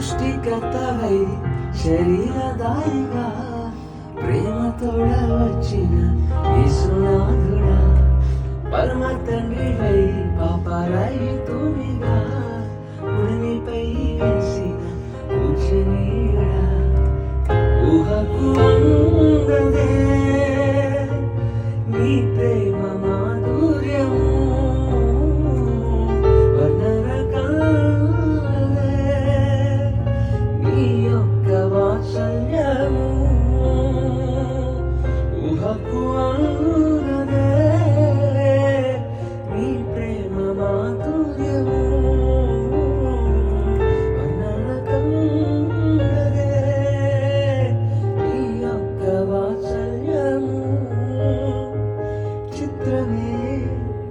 సృష్టికర్తవై శరీరదాయిగా ప్రేమ తోడ వచ్చిన యేసునాథుడా పరమ తండ్రివై పాపరహితునిగా భూమిపై వేసిన పూజనీయుడా ఊహకు అందదే నీ ప్రేమ